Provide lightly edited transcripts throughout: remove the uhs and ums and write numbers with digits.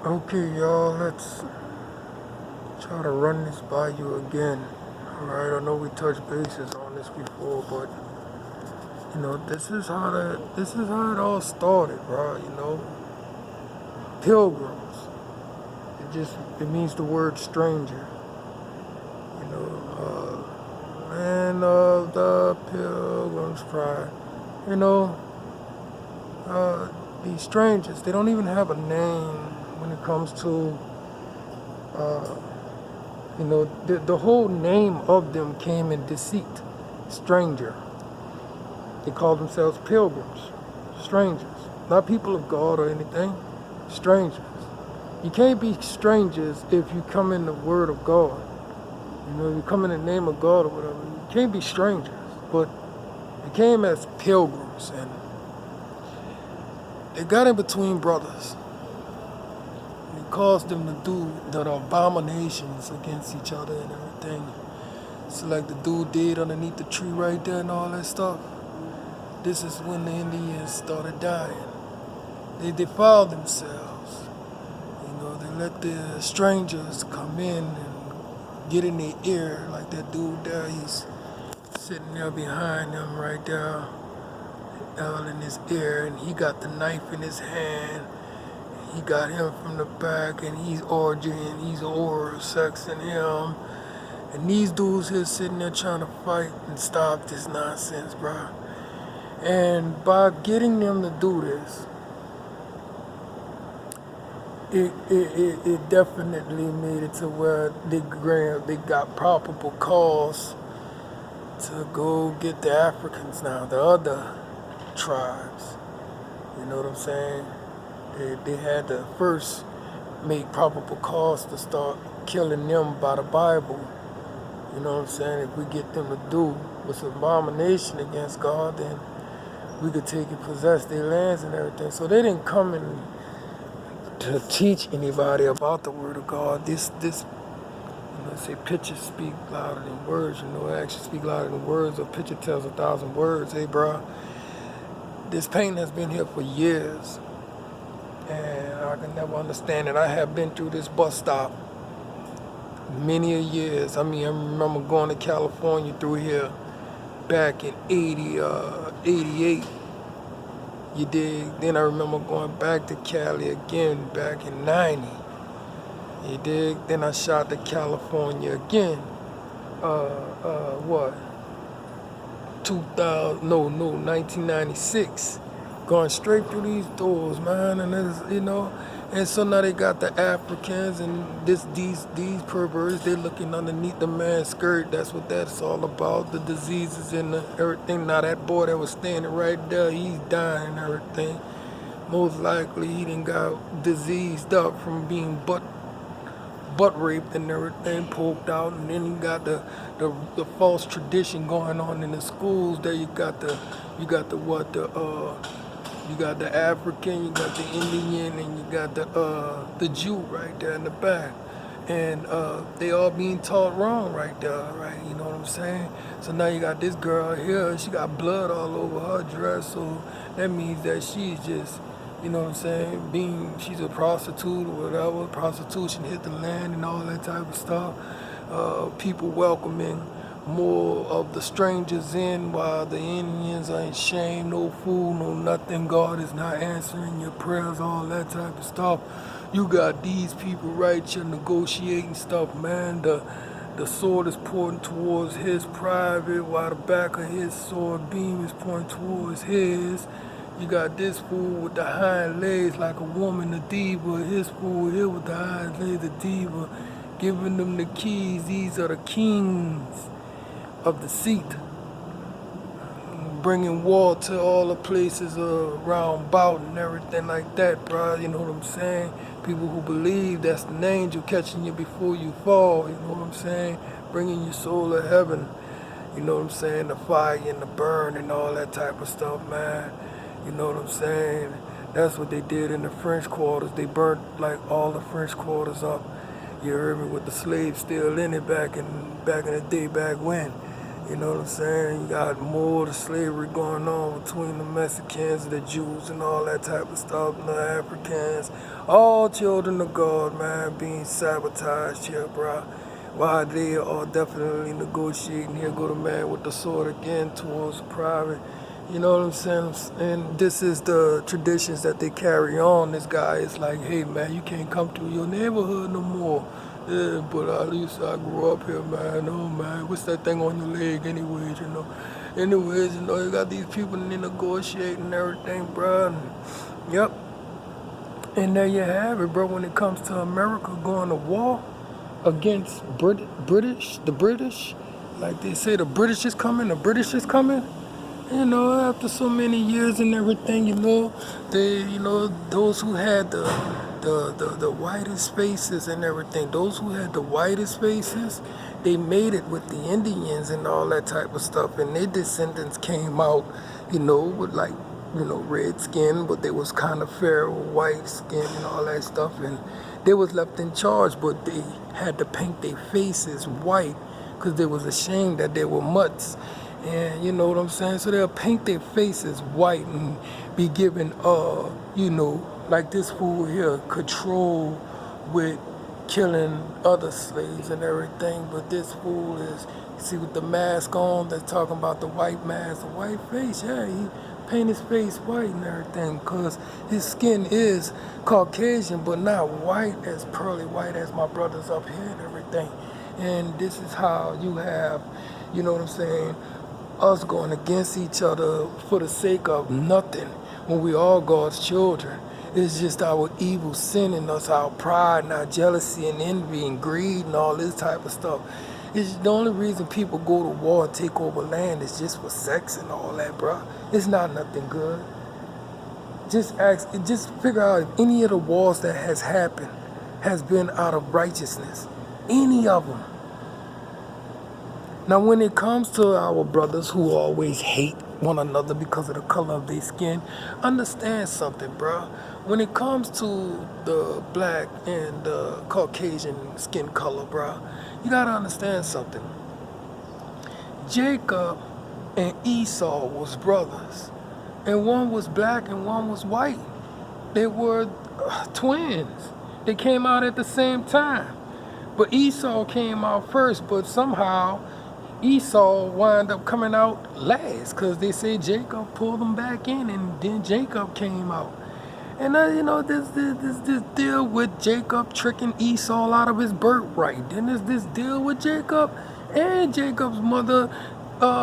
Okay, y'all, let's try to run this by you again. Alright, I know we touched bases on this before, but this is how it all started, bro. Pilgrims. It means the word stranger. Land of the Pilgrim's Pride. You know, these strangers, they don't even have a name when it comes to uh, the whole name of them came in deceit. Stranger. They call themselves pilgrims. Strangers. Not people of God or anything. Strangers. You can't be strangers if you come in the word of God. You come in the name of God or whatever. You can't be strangers. But they came as pilgrims and they got in between brothers. It caused them to do the abominations against each other and everything. So like the dude did underneath the tree right there and all that stuff. This is when the Indians started dying. They defiled themselves. They let the strangers come in and get in their ear like that dude there. He's sitting there behind them right there, all in his ear, and he got the knife in his hand. He got him from the back, and he's orgying, he's oral sexing him. And these dudes here sitting there trying to fight and stop this nonsense, bro. And by getting them to do this, it definitely made it to where they got probable cause to go get the Africans now, the other tribes. You know what I'm saying? They had to first make probable cause to start killing them by the Bible. You know what I'm saying? If we get them to do what's an abomination against God, then we could take and possess their lands and everything. So they didn't come in to teach anybody about the word of God. This say pictures speak louder than words. Actions speak louder than words. A picture tells 1,000 words. Hey, bro, this pain has been here for years, and I can never understand it. I have been through this bus stop many a years. I remember going to California through here back in 88. You dig? Then I remember going back to Cali again back in 90. You dig? Then I shot to California again. What? 1996. Going straight through these doors, man. And so now they got the Africans and these perverts. They looking underneath the man's skirt. That's what that's all about. The diseases and everything. Now that boy that was standing right there, he's dying and everything. Most likely he done got diseased up from being butt raped and everything, poked out. And then you got the false tradition going on in the schools. There you got the African, you got the Indian, and you got the Jew right there in the back. And they all being taught wrong right there, right? You know what I'm saying? So now you got this girl here, she got blood all over her dress, so that means that she's just, you know what I'm saying, she's a prostitute or whatever. Prostitution hit the land and all that type of stuff. People welcoming more of the strangers in while the Indians ain't shame, no food, no nothing. God is not answering your prayers, all that type of stuff. You got these people right here negotiating stuff, man. The sword is pointing towards his private while the back of his sword beam is pointing towards his. You got this fool with the hind legs like a woman, the diva. His fool here with the hind legs, the diva. Giving them the keys. These are the kings of the seat. Bringing war to all the places around bout and everything like that, bro. You know what I'm saying? People who believe that's an angel catching you before you fall. You know what I'm saying? Bringing your soul to heaven. You know what I'm saying? The fire and the burn and all that type of stuff, man. You know what I'm saying? That's what they did in the French quarters. They burnt like all the French quarters up. You heard me, with the slaves still in it back in the day, back when. You know what I'm saying? You got more of the slavery going on between the Mexicans, the Jews, and all that type of stuff, and the Africans. All children of God, man, being sabotaged here, bro. While they are definitely negotiating, here go the man with the sword again towards the private. You know what I'm saying? And this is the traditions that they carry on. This guy is like, hey, man, you can't come to your neighborhood no more. Yeah, but at least I grew up here, man. Oh, man, what's that thing on your leg anyways, you know? Anyways, you know, you got these people and they negotiating and everything, bro. And, yep. And there you have it, bro. When it comes to America going to war against the British, like they say, the British is coming, You know, after so many years and everything, those who had the whitest faces and everything, those who had the whitest faces, they made it with the Indians and all that type of stuff, and their descendants came out, with like, red skin, but they was kind of fair white skin and all that stuff, and they was left in charge, but they had to paint their faces white because they was ashamed that they were mutts. And you know what I'm saying? So they'll paint their faces white and be given, like this fool here, control with killing other slaves and everything. But this fool is, see with the mask on, that's talking about the white mask, the white face. Yeah, he paint his face white and everything because his skin is Caucasian, but not white, as pearly white as my brothers up here and everything. And this is how you have, you know what I'm saying, us going against each other for the sake of nothing when we all God's children. It's just our evil sin in us, our pride and our jealousy and envy and greed and all this type of stuff. It's the only reason people go to war and take over land is just for sex and all that, bro. It's not nothing good. Just figure out if any of the wars that has happened has been out of righteousness. Any of them. Now, when it comes to our brothers who always hate one another because of the color of their skin, understand something, bro. When it comes to the black and the Caucasian skin color, bro, you gotta understand something. Jacob and Esau was brothers, and one was black and one was white. They were twins. They came out at the same time, but Esau came out first, but somehow Esau wound up coming out last because they say Jacob pulled them back in, and then Jacob came out. And this deal with Jacob tricking Esau out of his birthright. Then there's this deal with Jacob and Jacob's mother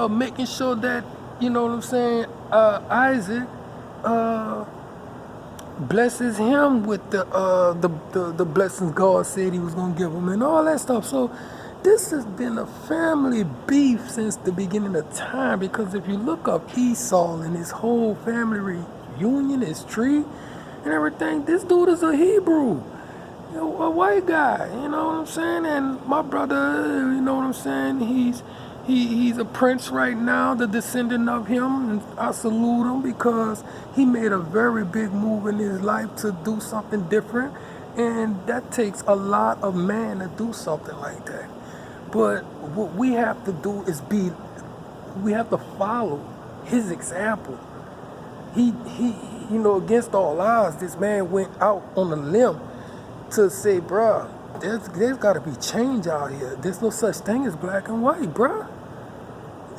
making sure that, you know what I'm saying, Isaac blesses him with the blessings God said he was gonna give him and all that stuff. So this has been a family beef since the beginning of time, because if you look up Esau and his whole family reunion, his tree and everything, this dude is a Hebrew, a white guy, you know what I'm saying? And my brother, you know what I'm saying, he's a prince right now, the descendant of him, and I salute him because he made a very big move in his life to do something different, and that takes a lot of man to do something like that. But what we have to do is we have to follow his example. He, against all odds, this man went out on a limb to say, bruh, there's got to be change out here. There's no such thing as black and white, bruh.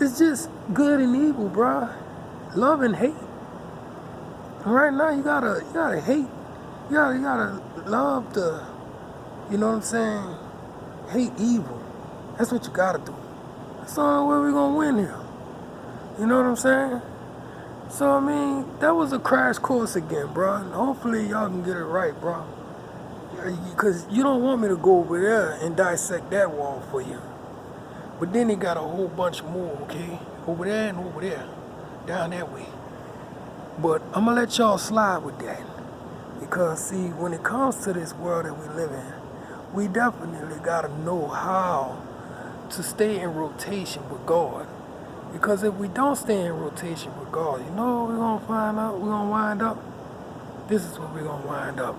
It's just good and evil, bruh. Love and hate. And right now, you gotta hate. You gotta love the, you know what I'm saying, hate evil. That's what you gotta do. That's the only way we're gonna win here. You know what I'm saying? So, I mean, that was a crash course again, bro. And hopefully y'all can get it right, bro. Because you don't want me to go over there and dissect that wall for you. But then they got a whole bunch more, okay? Over there and over there. Down that way. But I'm gonna let y'all slide with that. Because, see, when it comes to this world that we live in, we definitely gotta know how to stay in rotation with God. Because if we don't stay in rotation with God, you know what we're gonna find out? We're gonna wind up. This is what we're gonna wind up.